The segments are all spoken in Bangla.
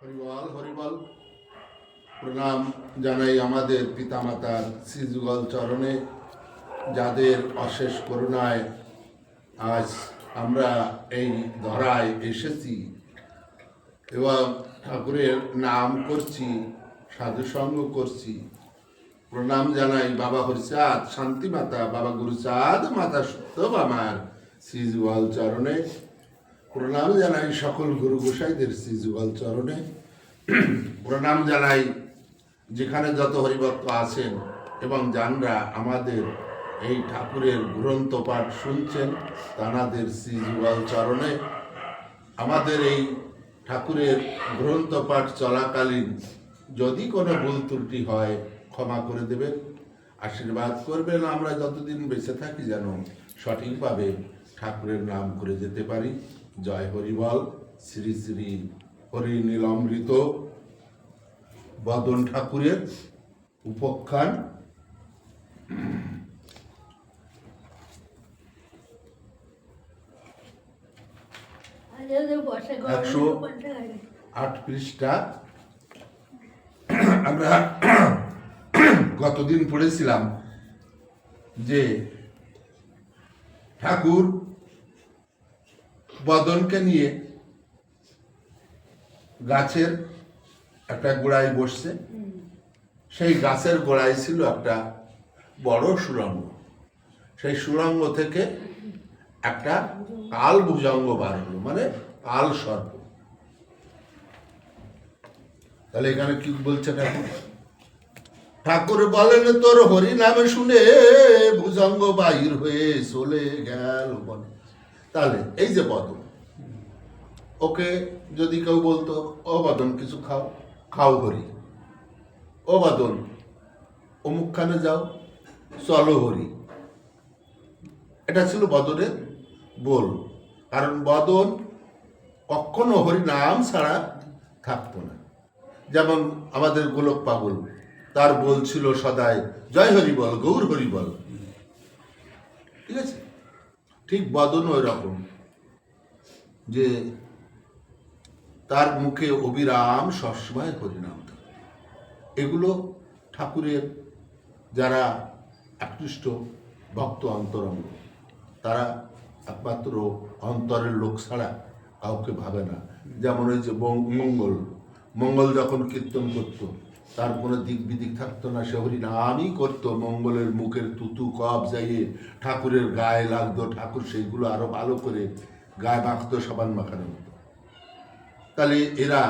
হরিবল হরিবল। প্রণাম জানাই আমাদের পিতামাতার শ্রীযুগল চরণে, যাদের অশেষ করুণায় আজ আমরা এই ধরায় এসেছি এবং ঠাকুরের নাম করছি, সাধুসঙ্গ করছি। প্রণাম জানাই বাবা হরিচাঁদ শান্তি মাতা, বাবা গুরুচাঁদ মাতা সত্য আমার শ্রীযুগল চরণে। প্রণাম জানাই সকল গুরু গোসাইদের শ্রীযুগল চরণে। প্রণাম জানাই যেখানে যত হরিভক্ত আছেন এবং যানরা আমাদের এই ঠাকুরের গ্রন্থ পাঠ শুনছেন তানাদের শ্রীযুগল চরণে। আমাদের এই ঠাকুরের গ্রন্থ পাঠ চলাকালীন যদি কোনো ভুল ত্রুটি হয় ক্ষমা করে দেবেন, আশীর্বাদ করবেন। আমরা যতদিন বেঁচে থাকি যেন সঠিকভাবে ঠাকুরের নাম করে যেতে পারি। জয় হরিবল। শ্রী শ্রী হরি নীলামৃত বদন ঠাকুরের উপাখ্যান। একশো 8 পৃষ্ঠা। আমরা গতদিন পড়েছিলাম যে ঠাকুর বদনকে নিয়ে গাছের একটা গোড়ায় বসছে। সেই গাছের গোড়ায় ছিল একটা বড় সুড়ঙ্গ। সেই সুড়ঙ্গ থেকে একটা কাল ভুজঙ্গ বার হলো, মানে কাল সর্প। তাহলে এখানে কি বলছে ঠাকুর? ঠাকুর বলেন তোর হরি নামে শুনে ভুজঙ্গ বাহির হয়ে চলে গেল বনে। তাহলে এই যে বদন, ওকে যদি কেউ বলতো ও বদন কিছু খাও, খাও হরি। ও বদন অমুকখানে যাও, চলো হরি। এটা ছিল বদনের বল। কারণ বদন কখনো হরি নাম ছাড়া থাকতো না। যেমন আমাদের গোলক পাগল, তার বলছিল সদাই জয় হরি বল, গৌর হরি বল। ঠিক আছে, ঠিক বদন ওই রকম, যে তার মুখে অবিরাম সবসময় হরিনাম। এগুলো ঠাকুরের যারা আকৃষ্ট ভক্ত অন্তরঙ্গ, তারা একমাত্র অন্তরের লোক ছাড়া কাউকে ভাবে না। যেমন ওই যে মঙ্গল যখন কীর্তন করত, তার কোনো দিক বিদিক থাকতো না, সে হরিনামই করতো। মঙ্গলের মুখের তুতু কপ যাইয়ে ঠাকুরের গায়ে লাগতো, ঠাকুর সেইগুলো আরো ভালো করে গায়ে মাখতো, সাবান মাখানোর মতো। তাহলে এরা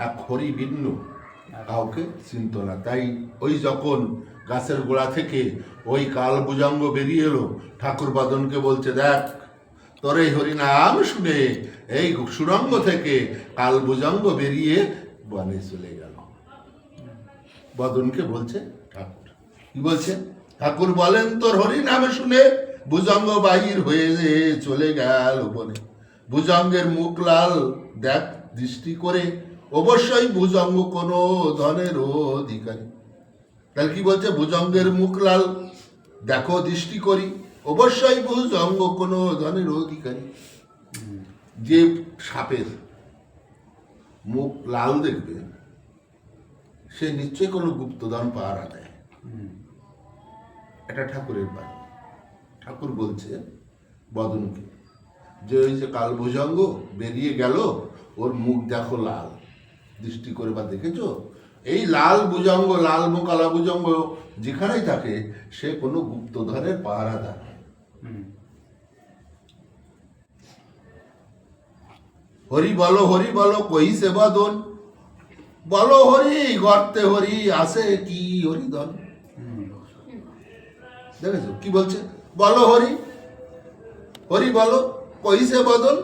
এক হরি ভিন্ন, কাউকে চিনত না। তাই ওই যখন গাছের গোড়া থেকে ওই কাল ভুজঙ্গ বেরিয়ে এলো, ঠাকুর বদনকে বলছে দেখ তোর এই হরিনাম শুনে এই সুরঙ্গ থেকে কাল ভুজঙ্গ বেরিয়ে বনে চলে গেল। বদনকে বলছে ঠাকুর। কি বলছে? ঠাকুর বলেন তোর হরিনামে শুনে ভুজঙ্গ বাহির হয়ে চলে গেল বনে। ভুজঙ্গের মুখ লাল দেখ দৃষ্টি করে, অবশ্যই ভুজঙ্গ কোনো ধনের অধিকারী। তাহলে কি বলছে? ভুজঙ্গের মুখ লাল দেখো দৃষ্টি করি, অবশ্যই ভুজঙ্গ কোনো ধনের অধিকারী। যে সাপের মুখ লাল দেখবে সে নিশ্চয়ই কোনো গুপ্তধন পাহারা দেয়। এটা ঠাকুরের বাণী। ঠাকুর বলছে বদনকে যে ওই যে কাল ভুজঙ্গ বেরিয়ে গেল, ওর মুখ দেখো লাল দৃষ্টি করে, বা দেখেছো এই লাল ভুজঙ্গ, লাল মুখ কালা ভুজঙ্গ যেখানেই থাকে সে কোনো গুপ্তধনের পাহারাদার। হরি বলো কইছে বদন, বলো হরি গর্তে হরি আসে কি হরিধন। দেখেছো কি বলছে? বলো হরি, হরি বলো কইছে বদন,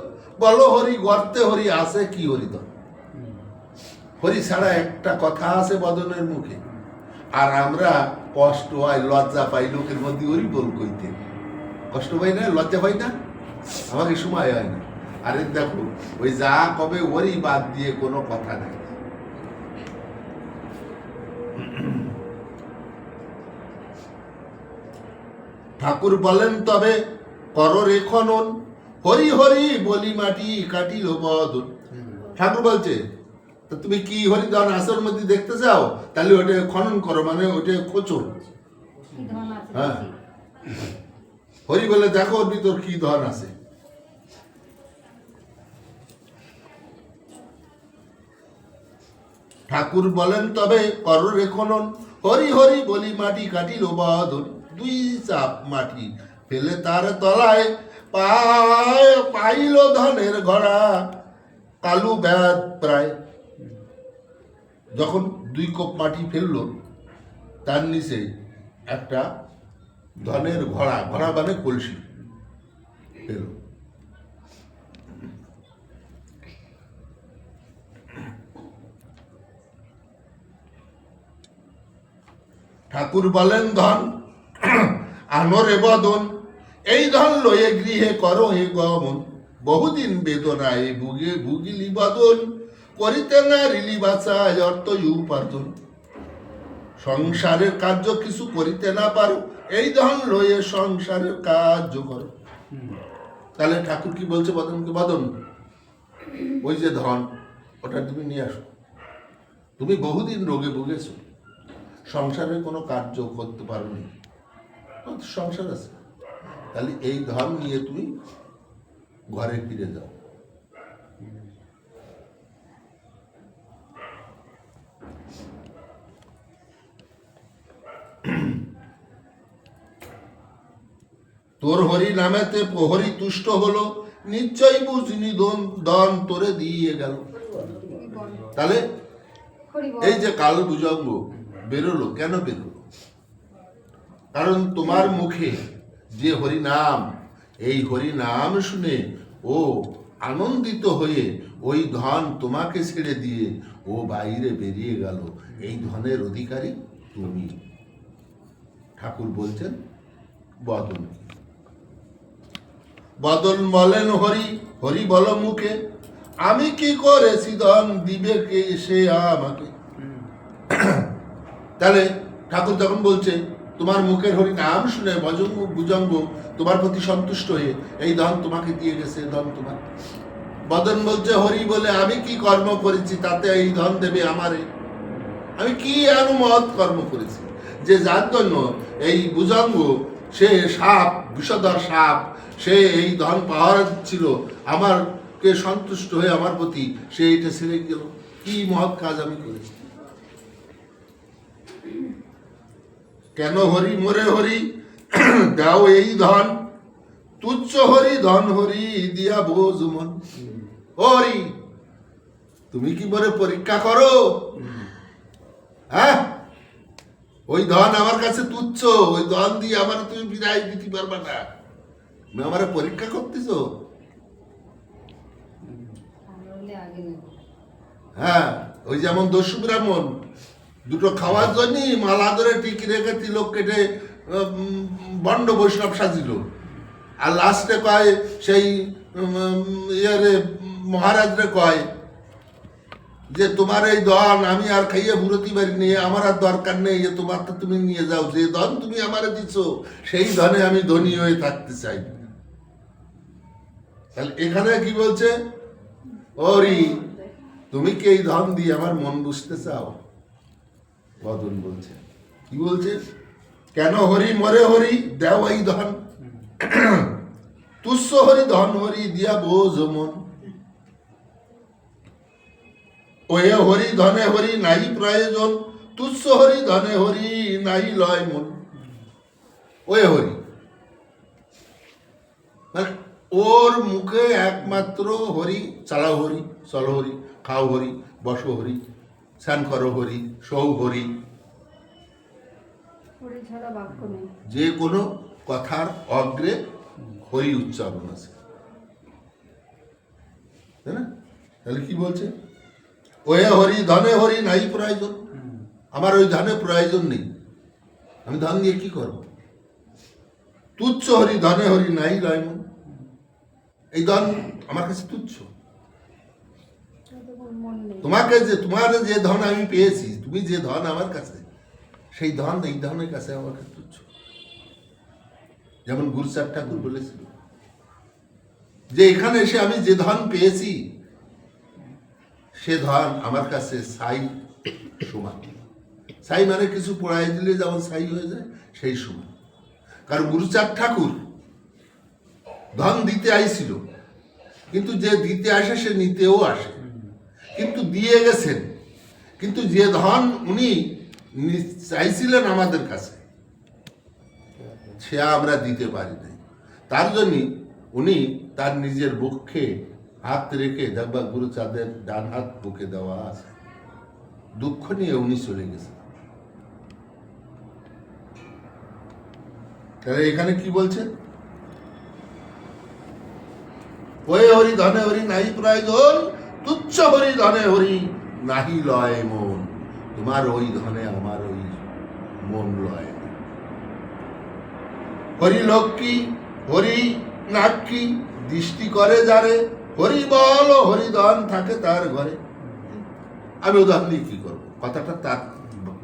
বলো হরি গর্তে হরি আসে কি হরিধন। হরি ছাড়া একটা কথা আছে বদনের মুখে, আর আমরা কষ্ট হয়, লজ্জা পাই লোকের মধ্যে হরি বল কইতে। কষ্ট পাই না, লজ্জা পাই না, আমাকে সময় হয় না। আরে দেখো ওই যা কবে হরি বাদ দিয়ে কোনো কথা নাই। ঠাকুর বলেন তবে কর রে খনন, হরি হরি বলি মাটি কাটিল বদন। ঠাকুর বলছে তো তুমি কি হরিধন আসর মধ্যে দেখতে চাও, তাহলে ওটা খনন করো, মানে ওটা খোঁচো। হ্যাঁ, হরি বলে দেখো ওর ভিতর কি ধন আছে। ঠাকুর বলেন তবে করো রে খনন, হরি হরি বলি মাটি কাটিল বাদন, 2 চাপ মাটি ফেলে তার তলায় পাইল ধনের ঘড়া, কালু ব্যাদ প্রায়। যখন 2 কোপ মাটি ফেললো, তার নিচে একটা ধনের ঘড়া, ঘড়া মানে কলসি পেল। ঠাকুর বলেন ধন আনরে বদন, এই ধন লয়ে গৃহে করো হে গমন, বহুদিন বেদনায় ভুগিলি বদন, করিতে না রিলি বাঁচায় অর্থ উপার্জন। সংসারের কার্য কিছু করিতে না পারো, এই ধন লয়ে সংসারের কার্য করো। তাহলে ঠাকুর কি বলছে বদনকে, বদন ওই যে ধন ওটা তুমি নিয়ে আসো, তুমি বহুদিন রোগে ভুগেছো, সংসারের কোনো কার্য করতে পারোনি, সংসার আছে, তাহলে এই ধন নিয়ে তুমি ঘরে ফিরে যাও। তোর হরি নামেতে প্রহরী তুষ্ট হলো, নিশ্চয় বুঝনি দন তোরে দিয়ে গেল। তাহলে এই যে কাল ভুজঙ্গ বেরোলো, কেন বেরোলো? কারণ তোমার মুখে যে হরি নাম, এই হরি নাম শুনে ও আনন্দিত হয়ে ওই ধন তোমাকে ছেড়ে দিয়ে ও বাইরে বেরিয়ে গেল। এই ধনের অধিকারী তুমি। ঠাকুর বলছেন বদন। বদন বলেন হরি, হরি বল মুখে, আমি কি করেছি ধন দিবে কে সে আমাকে। তাহলে ঠাকুর তখন বলছে তোমার মুখের হরি নাম শুনে ভুজঙ্গ তোমার প্রতি সন্তুষ্ট হয়ে এই ধন তোমাকে দিয়ে গেছে, ধন তোমার। বদন বলছে হরি বলে আমি কি কর্ম করেছি তাতে এই ধন দেবে আমারে, আমি কি অনুমত কর্ম করেছি যে যার জন্য এই ভুজঙ্গ সে সাপ, বিষধর সাপ, সে এই ধন পাহারা দিচ্ছিল, আমারকে সন্তুষ্ট হয়ে আমার প্রতি সে এটা ছেড়ে গেল। কি মহৎ কাজ আমি করেছি। কেন হরি মোরে হরি দাও এই ধন, তুচ্ছ হরি ধন হরি দিয়া বোঝ মন। হরি তুমি কি বলে পরীক্ষা করো? হ্যাঁ, ওই ধন আমার কাছে তুচ্ছ, ওই ধন দিয়ে আমার তুমি বিদায় দিতে পারবা না, তুমি আমার পরীক্ষা করতেছ। হ্যাঁ, ওই যেমন দস্যু ব্রাহ্মণ দুটো খাওয়ার জন্য মালা ধরে টিকি রেখে তিলক কেটে বন্ড বৈষ্ণব সাজিল, আর লাস্টে কয় সেই মহারাজরে কয় যে তোমার এই ধন আমি আর খাইয়ে বুড়তি পারি নিয়ে, আমার আর দরকার নেই, যে তোমার তো তুমি নিয়ে যাও, যে ধন তুমি আমারে দিচ্ছ সেই ধনে আমি ধনী হয়ে থাকতে চাই। তাহলে এখানে কি বলছে, ওরি তুমি কি এই ধন দিয়ে আমার মন বুঝতে চাও? বদন বলছে, কি বলছে, কেন হরি মরে হরি দেও এই ধন, তুচ্ছ হরি ধন হরি দিয়া বোঝ মন। ওয়ে হরি ধনে হরি নাই প্রয়োজন, তুচ্ছ হরি ধনে হরি নাই লয় মন। ওয়ে হরি মানে ওর মুখে একমাত্র হরি, চালাও হরি, চলো হরি, খাও হরি, বসো হরি, স্নান করো হরি, সৌ হরি, যে কোনো কথার অগ্রে হরি উচ্চারণ আছে, তাই না? তাহলে কি বলছে, ওয়ে হরি ধনে হরি নাই প্রয়োজন, আমার ওই ধনে প্রয়োজন নেই, আমি ধন দিয়ে কি করব। তুচ্ছ হরি ধনে হরি নাই লয় মন, এই ধন আমার কাছে তুচ্ছ। তোমাকে যে তোমার যে ধন আমি পেয়েছি, তুমি যে ধন আমার কাছে, সেই ধন এই ধনের কাছে আমার কাছে তুচ্ছ। যেমন গুরুচাঁদ ঠাকুর বলেছিল যে এখানে এসে আমি যে ধন পেয়েছি সে ধন আমার কাছে ছাই সমান। ছাই মানে কিছু পোড়াই দিলে যেমন ছাই হয়ে যায়, সেই সমান। কারণ গুরুচাঁদ ঠাকুর ধন দিতে আইছিল, কিন্তু যে দিতে আসে সে নিতেও আসে, কিন্তু দিয়ে গেছেন। কিন্তু যে ধন উনি চাইছিলেন আমাদের কাছে, সে আমরা দিতে পারি নাই। তার জন্য উনি তার নিজের বক্ষে হাত রেখে, দেখবা গুরুচাঁদের ডান হাত বুকে দেওয়া আছে, দুঃখ নিয়ে উনি চলে গেছেন। তাহলে এখানে কি বলছেন? ওই হরি ধনে হরি নাহি প্রয়োজন, তুচ্ছ হরি ধনে হরি নাহি লয় মন। তোমার ওই ধনে আমার ওই মন লয় না। হরি লক্ষ্মী হরি নাক্ষী দৃষ্টি করে যারে, হরি বল হরি ধন থাকে তার ঘরে। আমি উদাহরণ দিয়ে কি করবো? কথাটা তার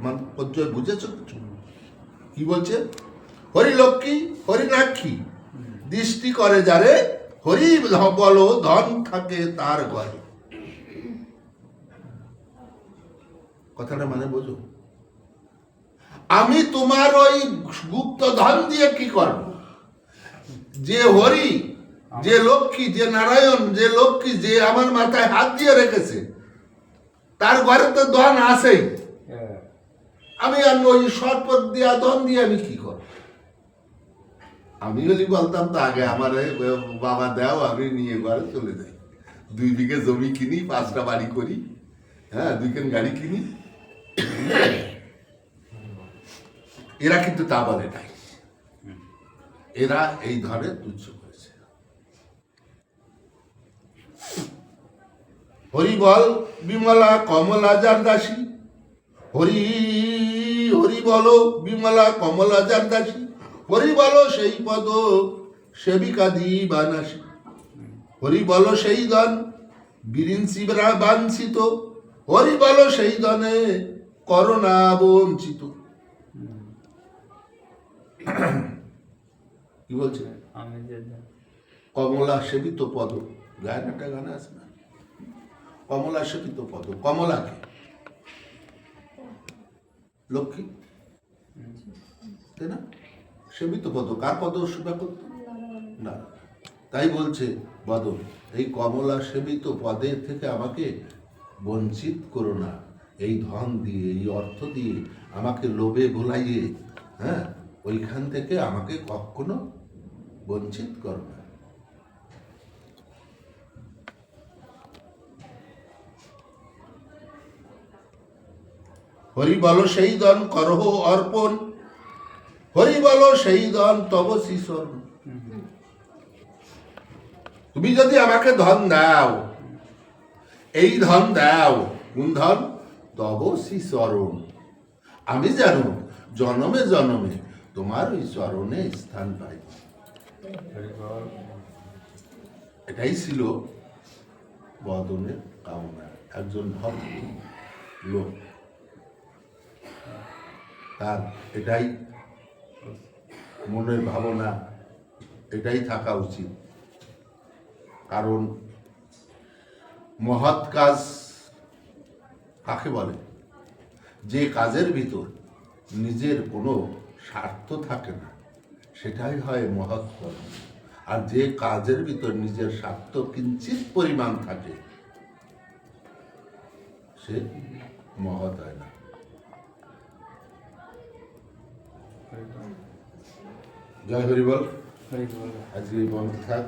মানে পর্যায়ে বুঝেছ কিছু? কি বলছে? হরি লক্ষ্মী হরি নাক্ষী দৃষ্টি করে যারে, হরি বল ধন থাকে তার ঘরে। কথাটা মানে বোঝো? আমি তোমার ওই গুপ্ত ধন দিয়ে কি করব? যে হরি, যে লক্ষ্মী, যে নারায়ণ, যে লক্ষ্মী, যে আমার মাথায় হাত দিয়ে রেখেছে, তার ঘরে তো ধন আছেই। আমি আর ওই সরপদ দিয়া ধন দিয়ে আমি কি করব? আমি যদি বলতাম তো আগে আমার বাবা দাও, আমি নিয়ে ঘরে চলে যাই, 2 বিঘে জমি কিনি, 5টা বাড়ি করি, হ্যাঁ 2খান গাড়ি কিনি। এরা কিন্তু তা বলে নাই, এরা এই ধরনের তুচ্ছ করেছে। হরি বল বিমলা কমলা যার দাসী, হরি হরি বলো বিমলা কমলা যার দাসী, হরি বলো সেই পদ সেবিকা দিবানাসী, হরি বলো সেই দন বিরিঞ্চি বাঞ্ছিত, হরি বলো সেই দনে করোনা বঞ্চিত। কি বলছে? কমলা সেবিত পদ, গায়ের একটা গান আছে না, কমলা সেবিত পদ। কমলাকে লক্ষ্মী, তাই না? সেবিত পদ, কার পদ সেবা করত না? তাই বলছে বদন, এই কমলা সেবিত পদের থেকে আমাকে বঞ্চিত করো না। এই ধন দিয়ে, এই অর্থ দিয়ে আমাকে লোভে ভুলাইয়ে, হ্যাঁ, ওইখান থেকে আমাকে কখনো বঞ্চিত করো না। হরি বলো সেই দন করহ অর্পণ, হরি বলো সেই দন তব শিশর। তুমি যদি আমাকে ধন দাও, এই ধন দাও, কোন ধন? তব চরণ, আমি জানো জনমে জনমে তোমার ওই চরণে স্থান পাই। এটাই ছিল বদনের কামনা। একজন ভক্ত লোক, তার এটাই মনের ভাবনা, এটাই থাকা উচিত। কারণ মহৎ কাজ কাকে বলে? যে কাজের ভিতর নিজের কোনো স্বার্থ থাকে না, সেটাই হয় মহৎ কর্ম। আর যে কাজের ভিতর নিজের স্বার্থ কিঞ্চিত পরিমাণ থাকে, সে মহৎ হয় না। জয় হরি বল। আজকে এই বন্ধ থাক।